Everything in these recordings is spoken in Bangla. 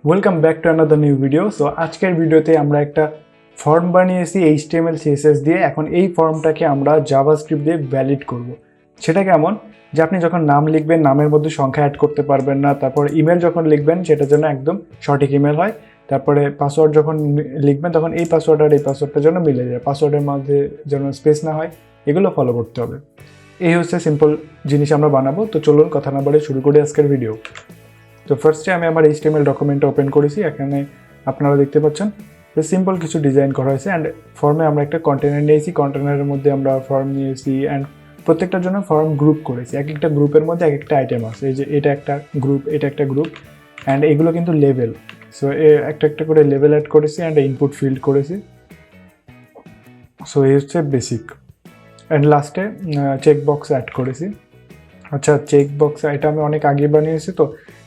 Welcome back to another new video. So আজকের ভিডিওতে আমরা একটা ফর্ম বানিয়েছি HTML CSS দিয়ে। এখন এই ফর্মটাকে আমরা জাভাস্ক্রিপ্ট দিয়ে ভ্যালিড করব। সেটা কেমন, যে আপনি যখন নাম লিখবেন নামের মধ্যে সংখ্যা অ্যাড করতে পারবেন না, তারপর ইমেল যখন লিখবেন সেটার জন্য একদম সঠিক ইমেল হয়, তারপরে পাসওয়ার্ড যখন লিখবেন তখন এই পাসওয়ার্ড আর এই পাসওয়ার্ডটার জন্য মিলে যায়, পাসওয়ার্ডের মধ্যে যেন স্পেস না হয়, এগুলো ফলো করতে হবে। এই হচ্ছে সিম্পল জিনিস আমরা বানাবো। তো চলুন কথা না বলে শুরু করি আজকের ভিডিও। তো ফার্স্টে আমি আমার HTML ডকুমেন্টটা ওপেন করেছি। এখানে আপনারা দেখতে পাচ্ছেন যে সিম্পল কিছু ডিজাইন করা হয়েছে অ্যান্ড ফর্মে আমরা একটা কন্টেনার নিয়েছি, কন্টেনারের মধ্যে আমরা ফর্ম নিয়েছি অ্যান্ড প্রত্যেকটার জন্য ফর্ম গ্রুপ করেছি। এক একটা গ্রুপের মধ্যে এক একটা আইটেম আছে, এই যে এটা একটা গ্রুপ, এটা একটা গ্রুপ অ্যান্ড এগুলো কিন্তু লেভেল। সো একটা একটা করে লেভেল অ্যাড করেছি অ্যান্ড ইনপুট ফিল্ড করেছি। সো এই হচ্ছে বেসিক অ্যান্ড লাস্টে চেক বক্স অ্যাড করেছি। আচ্ছা, চেক বক্স এটা আমি অনেক আগে বানিয়েছি, তো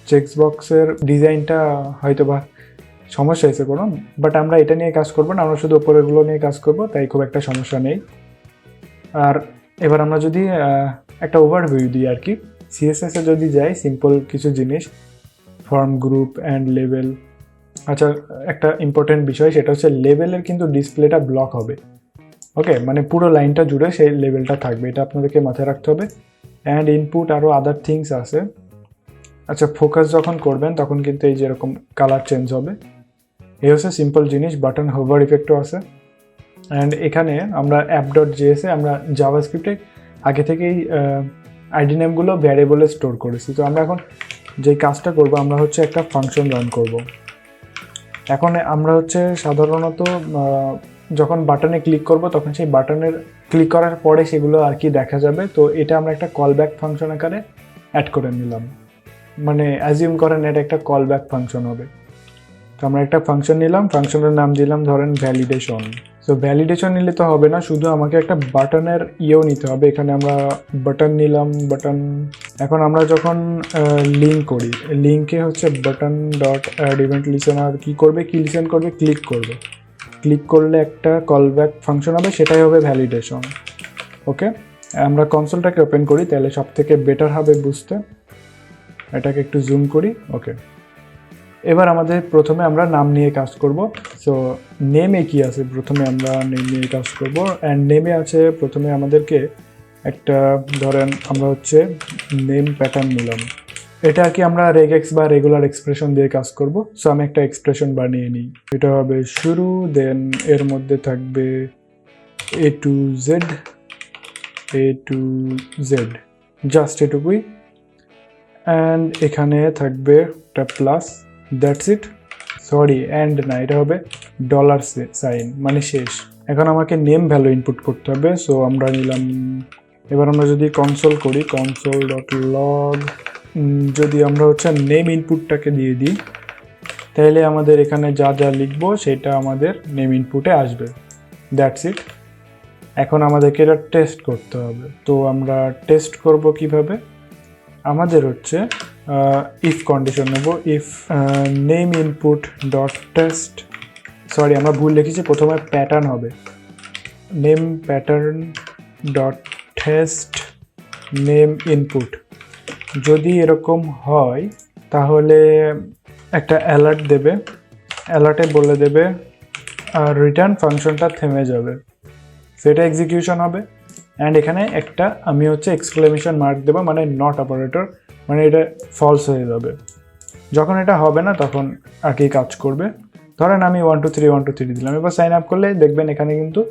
চেক বক্সের ডিজাইনটা হয়তো বা সমস্যা হয়েছে কোনো, বাট আমরা এটা নিয়ে কাজ করবো না, আমরা শুধু ওপরেরগুলো নিয়ে কাজ করব, তাই খুব একটা সমস্যা নেই। আর এবার আমরা যদি একটা ওভারভিউ দিই আর কি, সিএসএসে যদি যাই, সিম্পল কিছু জিনিস, ফর্ম গ্রুপ অ্যান্ড লেভেল। আচ্ছা, একটা ইম্পর্টেন্ট বিষয় সেটা হচ্ছে লেভেলের কিন্তু ডিসপ্লেটা ব্লক হবে। ওকে, মানে পুরো লাইনটা জুড়ে সেই লেভেলটা থাকবে, এটা আপনাদেরকে মাথায় রাখতে হবে। অ্যান্ড ইনপুট আরও আদার থিংস আছে। আচ্ছা, ফোকাস যখন করবেন তখন কিন্তু এই যেরকম কালার চেঞ্জ হবে। এই হচ্ছে সিম্পল জিনিস। বাটন হোভার ইফেক্টও আছে। অ্যান্ড এখানে আমরা app.js-এ আমরা জাভাস্ক্রিপ্টে আগে থেকেই আইডি নেমগুলো ভ্যারিয়েবলে স্টোর করেছি। তো আমরা এখন যে কাজটা করব, আমরা হচ্ছে একটা ফাংশন রান করব। এখন আমরা হচ্ছে সাধারণত যখন বাটনে ক্লিক করব তখন সেই বাটনের ক্লিক করার পরে সেগুলো আর কি দেখা যাবে। তো এটা আমরা একটা কল ব্যাক ফাংশন আকারে অ্যাড করে নিলাম, মানে অ্যাজিউম করেন এটা একটা কল ব্যাক ফাংশন হবে। তো আমরা একটা ফাংশন নিলাম, ফাংশনের নাম দিলাম ধরেন ভ্যালিডেশন। সো ভ্যালিডেশন নিলে তো হবে না, শুধু আমাকে একটা বাটনের ইয়েও নিতে হবে। এখানে আমরা বাটন নিলাম, বাটন। এখন আমরা যখন লিঙ্ক করি, লিঙ্কে হচ্ছে button dot add event listener কি করবে, কি লিসেন করবে, ক্লিক করবে। ক্লিক করলে একটা কল ব্যাক ফাংশন হবে, সেটাই হবে ভ্যালিডেশন। ওকে, আমরা কনসোলটাকে ওপেন করি, তাহলে সব থেকে বেটার হবে বুঝতে। এটাকে একটু জুম করি। ওকে, এবার আমাদের প্রথমে আমরা নাম নিয়ে কাজ করব। সো নেমে কি আছে, প্রথমে আমরা নেম নিয়ে কাজ করব। অ্যান্ড নেমে আছে প্রথমে আমাদেরকে একটা, ধরেন আমরা হচ্ছে নেম প্যাটার্ন নিলাম। এটা আর কি আমরা রেগেক্স বা রেগুলার এক্সপ্রেশন দিয়ে কাজ করব। সো আমি একটা এক্সপ্রেশন বানিয়ে নিই। এটা হবে শুরু, দেন এর মধ্যে থাকবে A to Z, জাস্ট এটুকুই। অ্যান্ড এখানে থাকবে একটা plus, that's it. Sorry, and না, এটা হবে ডলার সাইন, মানে শেষ। এখন আমাকে নেম ভ্যালু ইনপুট করতে হবে। সো আমরা নিলাম, এবার আমরা যদি কনসোল করি, কনসোল ডট লগ, যদি আমরা হচ্ছে নেম ইনপুটটাকে দিয়ে দিই, তাহলে আমাদের এখানে যা যা লিখবো সেটা আমাদের নেম ইনপুটে আসবে। That's it. এখন আমাদেরকে এটা টেস্ট করতে হবে। তো আমরা টেস্ট করব কিভাবে, আমাদের হচ্ছে ইফ কন্ডিশন নেব, if name input dot test, sorry আমরা ভুল লিখেছি, প্রথমে প্যাটার্ন হবে, name pattern dot test name input. যদি এরকম হয় তাহলে একটা অ্যালার্ট দেবে, অ্যালার্টে বলে দেবে রিটার্ন ফাংশনটা থেমে যাবে, সেটা এক্সিকিউশন হবে। অ্যান্ড এখানে একটা আমি হচ্ছে এক্সক্লেমেশন মার্ক দেবো, মানে নট অপারেটর, মানে এটা ফলস হয়ে যাবে। যখন এটা হবে না তখন আর কি কাজ করবে, ধরেন আমি 1 2 3 দিলাম। এবার সাইন আপ করলে দেখবেন এখানে কিন্তু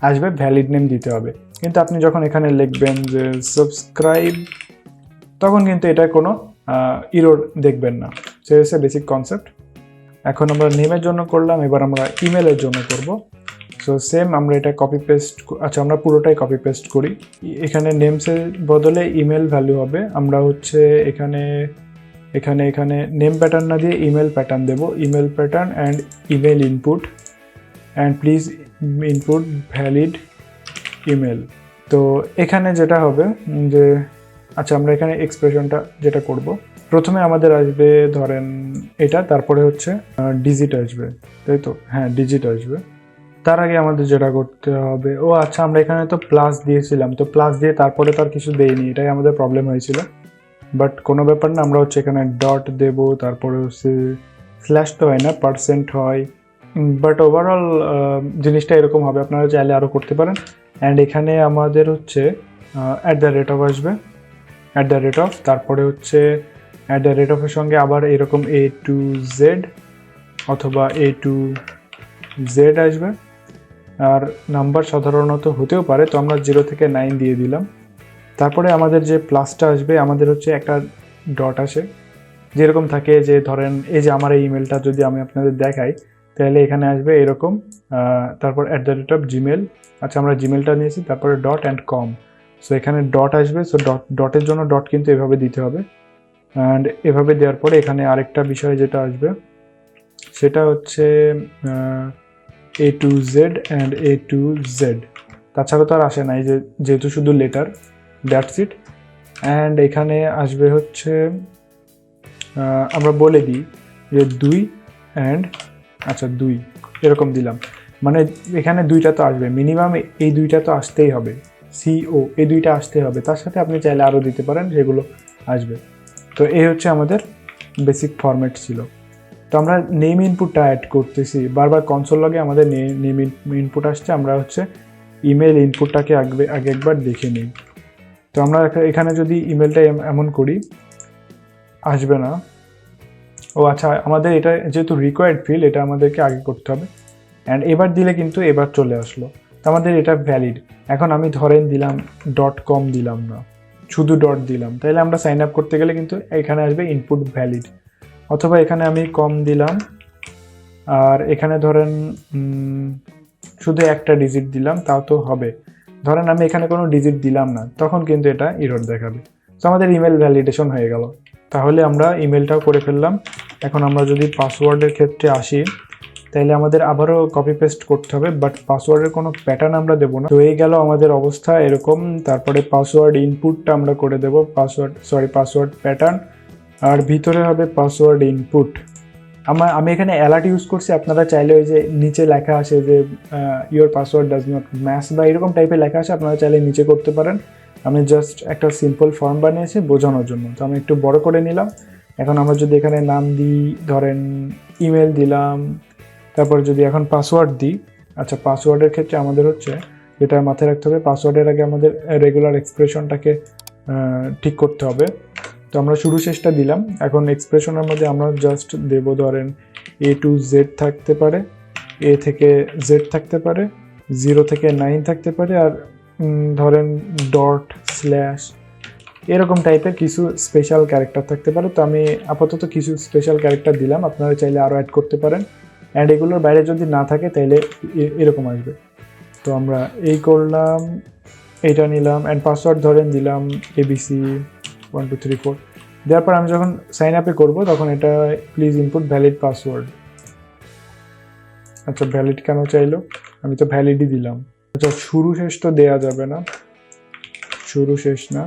আসবে ভ্যালিড নেম দিতে হবে। কিন্তু আপনি যখন এখানে লিখবেন যে সাবস্ক্রাইব, তখন কিন্তু এটা কোনো ইরর দেখবেন না। সে হচ্ছে বেসিক কনসেপ্ট। এখন আমরা নেমের জন্য করলাম, এবার আমরা ইমেলের জন্য করব। সো সেম আমরা এটা কপি পেস্ট, আচ্ছা আমরা পুরোটাই কপি পেস্ট করি। এখানে নেমসের বদলে ইমেল ভ্যালু হবে। আমরা হচ্ছে এখানে এখানে এখানে নেম প্যাটার্ন না দিয়ে ইমেল প্যাটার্ন দেব, email pattern and email input and please input valid email. তো এখানে যেটা হবে যে, আচ্ছা আমরা এখানে এক্সপ্রেশনটা যেটা করব, প্রথমে আমাদের আসবে ধরেন এটা, তারপরে হচ্ছে ডিজিট আসবে, তাই তো? হ্যাঁ, ডিজিট আসবে। তার আগে আমাদের যেটা করতে হবে, ও আচ্ছা আমরা এখানে তো প্লাস দিয়েছিলাম, তো প্লাস দিয়ে তারপরে তো আর কিছু দেইনি, এটাই আমাদের প্রবলেম হয়েছিল। বাট কোনো ব্যাপার না, আমরা হচ্ছে এখানে ডট দেব, তারপরে হচ্ছে স্ল্যাশ তো হয় না, পার্সেন্ট হয়, বাট ওভারঅল জিনিসটা এরকম হবে। আপনারা চাইলে আরও করতে পারেন। অ্যান্ড এখানে আমাদের হচ্ছে @ আসবে, @ তারপরে হচ্ছে @এর সঙ্গে আবার এরকম A to Z অথবা A to Z আসবে। আর নাম্বার সাধারণত হতেও পারে, তো আমরা 0 থেকে 9 দিয়ে দিলাম। তারপরে আমাদের যে প্লাসটা আসবে, আমাদের হচ্ছে একটা ডট আসে, যেরকম থাকে যে ধরেন এই যে আমার এই ইমেলটা যদি আমি আপনাদের দেখাই, তাহলে এখানে আসবে এরকম, তারপর @gmail, আচ্ছা আমরা জিমেলটা নিয়েছি, তারপরে .com, সো এখানে ডট আসবে। সো ডটের জন্য ডট কিন্তু এভাবে দিতে হবে। অ্যান্ড এভাবে দেওয়ার পরে এখানে আরেকটা বিষয় যেটা আসবে সেটা হচ্ছে A to Z and A to Z, তাছাড়া তো আর আসে নাই, যেহেতু শুধু লেটার, দ্যাটস ইট। অ্যান্ড এখানে আসবে হচ্ছে আমরা বলে দিই যে 2 অ্যান্ড আচ্ছা 2 এরকম দিলাম, মানে এখানে 2টা তো আসবে মিনিমাম, এই 2টা তো আসতেই হবে, CO এই 2টা আসতেই হবে, তার সাথে আপনি চাইলে আরও দিতে পারেন, সেগুলো আসবে। তো এই হচ্ছে আমাদের বেসিক ফরম্যাট ছিল। তো আমরা নেম ইনপুটটা অ্যাড করতেছি, বারবার কনসোল লগে আমাদের নেম ইনপুট আসছে, আমরা হচ্ছে ইমেল ইনপুটটাকে আগে একবার দেখে নিই। তো আমরা এখানে যদি ইমেলটা এমন করি, আসবে না। ও আচ্ছা, আমাদের এটা যেহেতু রিকোয়ার্ড ফিল্ড, এটা আমাদেরকে আগে করতে হবে। অ্যান্ড এবার দিলে কিন্তু এবার চলে আসলো, তো আমাদের এটা ভ্যালিড। এখন আমি ধরেন দিলাম .com দিলাম না, শুধু ডট দিলাম, তাহলে আমরা সাইন আপ করতে গেলে কিন্তু এখানে আসবে ইনপুট ভ্যালিড। অথবা এখানে আমি কম দিলাম, আর এখানে ধরেন শুধু একটা ডিজিট দিলাম, তাও তো হবে। ধরেন আমি এখানে কোনো ডিজিট দিলাম না, তখন কিন্তু এটা এরর দেখাবে। তো আমাদের ইমেল ভ্যালিডেশন হয়ে গেল। তাহলে আমরা ইমেলটাও করে ফেললাম। এখন আমরা যদি পাসওয়ার্ডের ক্ষেত্রে আসি, তাইলে আমাদের আবারও কপি পেস্ট করতে হবে, বাট পাসওয়ার্ডের কোনো প্যাটার্ন আমরা দেবো না। তো এই গেল আমাদের অবস্থা এরকম। তারপরে পাসওয়ার্ড ইনপুটটা আমরা করে দেবো পাসওয়ার্ড প্যাটার্ন, আর ভিতরে হবে পাসওয়ার্ড ইনপুট। আমি এখানে অ্যালার্ট ইউজ করছি, আপনারা চাইলে ওই যে নিচে লেখা আসে যে your password does not match বা এরকম টাইপের লেখা আসে, আপনারা চাইলে নিচে করতে পারেন। আমি জাস্ট একটা সিম্পল ফর্ম বানিয়েছি বোঝানোর জন্য, তো আমি একটু বড় করে নিলাম। এখন আমরা যদি এখানে নাম দিই, ধরেন ইমেল দিলাম, তারপর যদি এখন পাসওয়ার্ড দিই, আচ্ছা পাসওয়ার্ডের ক্ষেত্রে আমাদের হচ্ছে যেটা মাথায় রাখতে হবে, পাসওয়ার্ডের আগে আমাদের রেগুলার এক্সপ্রেশনটাকে ঠিক করতে হবে। তো আমরা শুরু শেষটা দিলাম। এখন এক্সপ্রেশনের মধ্যে আমরা জাস্ট দেব ধরেন A to Z থাকতে পারে, A থেকে Z থাকতে পারে, 0 থেকে 9 থাকতে পারে, আর ধরেন ডট স্ল্যাশ এরকম টাইপের কিছু স্পেশাল ক্যারেক্টার থাকতে পারে। তো আমি আপাতত কিছু স্পেশাল ক্যারেক্টার দিলাম, আপনারা চাইলে আরও অ্যাড করতে পারেন। অ্যান্ড এগুলোর বাইরে যদি না থাকে তাইলে এরকম আসবে। তো আমরা এই করলাম, এইটা নিলাম, অ্যান্ড পাসওয়ার্ড ধরেন দিলাম ABC 1 2 3 4। দেওয়ার পর আমি যখন সাইন আপে করবো, তখন এটা প্লিজ ইনপুট ভ্যালিড পাসওয়ার্ড। আচ্ছা ভ্যালিড কেন চাইলো, আমি তো ভ্যালিডই দিলাম। আচ্ছা শুরু শেষ তো দেওয়া যাবে না, শুরু শেষ না,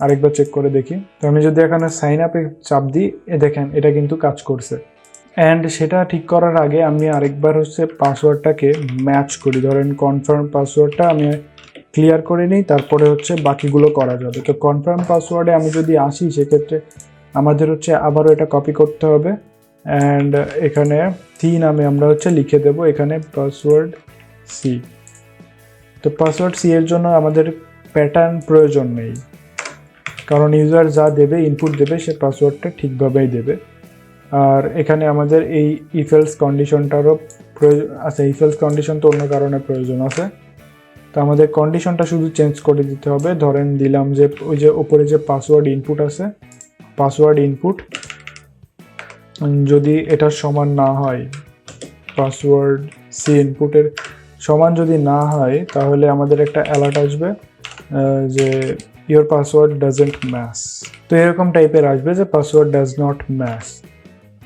আরেকবার চেক করে দেখি। তো আমি যদি এখানে সাইন আপে চাপ দিই, দেখেন এটা কিন্তু কাজ করছে। অ্যান্ড সেটা ঠিক করার আগে আমি আরেকবার হচ্ছে পাসওয়ার্ডটাকে ম্যাচ করি, ধরেন কনফার্ম পাসওয়ার্ডটা আমি ক্লিয়ার করে নিই, তারপরে হচ্ছে বাকিগুলো করা যাবে। তো কনফার্ম পাসওয়ার্ডে আমি যদি আসি, সেক্ষেত্রে আমাদের হচ্ছে আবারও এটা কপি করতে হবে। অ্যান্ড এখানে সি নামে আমরা হচ্ছে লিখে দেব এখানে পাসওয়ার্ড সি। তো পাসওয়ার্ড সি এর জন্য আমাদের প্যাটার্ন প্রয়োজন নেই, কারণ ইউজার যা দেবে, ইনপুট দেবে, সে পাসওয়ার্ডটা ঠিকভাবেই দেবে। আর এখানে আমাদের এই ইফেলস কন্ডিশনটারও প্রয়োজন আছে, ইফেলস কন্ডিশন তো অন্য কারণে প্রয়োজন আছে। তো আমাদের কন্ডিশনটা শুধু চেঞ্জ করে দিতে হবে। ধরেন দিলাম যে ওই যে উপরে যে পাসওয়ার্ড ইনপুট আছে, পাসওয়ার্ড ইনপুট যদি এটার সমান না হয়, পাসওয়ার্ড সি ইনপুটের সমান যদি না হয়, তাহলে আমাদের একটা অ্যালার্ট আসবে যে ইওর পাসওয়ার্ড ডাজন্ট ম্যাচ। তো এরকম টাইপের আসবে যে পাসওয়ার্ড ডাজ নট ম্যাচ।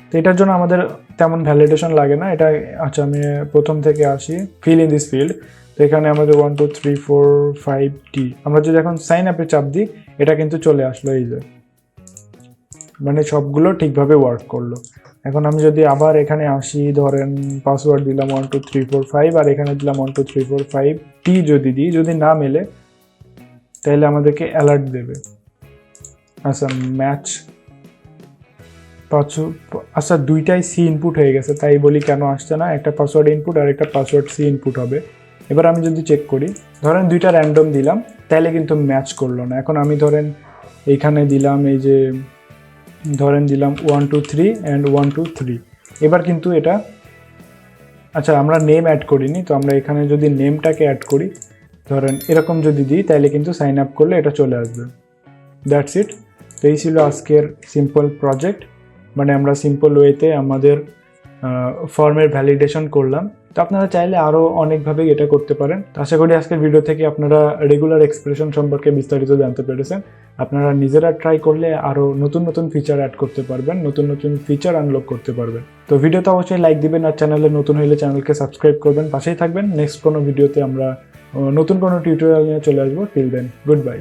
তো এটার জন্য আমাদের তেমন ভ্যালিডেশন লাগে না। এটা আচ্ছা আমি প্রথম থেকে আসি, ফিল ইন দিস ফিল্ড। তো এখানে আমাদের 1 2 3 4 5 টি, আমরা যদি এখন সাইন আপে চাপ দিই, এটা কিন্তু চলে আসলো, এই যে মানে সবগুলো ঠিকভাবে ওয়ার্ক করলো। এখন আমি যদি আবার এখানে আসি, ধরেন পাসওয়ার্ড দিলাম 1 2 3 4 5, আর এখানে দিলাম 1 2 3 4 5 টি, যদি দিই, যদি না মেলে তাহলে আমাদেরকে অ্যালার্ট দেবে। আচ্ছা ম্যাচ আচ্ছা দুইটাই সি ইনপুট হয়ে গেছে, তাই বলি কেন আসছে না, একটা পাসওয়ার্ড ইনপুট আর একটা পাসওয়ার্ড সি ইনপুট হবে। এবার আমি যদি চেক করি, ধরেন দুইটা র্যান্ডম দিলাম, তাইলে কিন্তু ম্যাচ করলো না। এখন আমি ধরেন এইখানে দিলাম, এই যে ধরেন দিলাম 1 2 3 অ্যান্ড 1 2 3, এবার কিন্তু এটা, আচ্ছা আমরা নেম অ্যাড করিনি, তো আমরা এখানে যদি নেমটাকে অ্যাড করি, ধরেন এরকম যদি দিই, তাহলে কিন্তু সাইন আপ করলে এটা চলে আসবে। That's it. তো এই ছিল আজকের সিম্পল প্রজেক্ট, মানে আমরা সিম্পল ওয়েতে আমাদের ফর্মের ভ্যালিডেশন করলাম। তো আপনারা চাইলে আরও অনেকভাবেই এটা করতে পারেন। তো আশা করি আজকের ভিডিও থেকে আপনারা রেগুলার এক্সপ্রেশন সম্পর্কে বিস্তারিত জানতে পেরেছেন। আপনারা নিজেরা ট্রাই করলে আরও নতুন নতুন ফিচার অ্যাড করতে পারবেন, নতুন নতুন ফিচার আনলক করতে পারবেন। তো ভিডিওতে অবশ্যই লাইক দিবেন, আর চ্যানেলে নতুন হলে চ্যানেলকে সাবস্ক্রাইব করবেন, পাশেই থাকবেন। নেক্সট কোনো ভিডিওতে আমরা নতুন কোনো টিউটোরিয়াল নিয়ে চলে আসবো। Till then, good bye.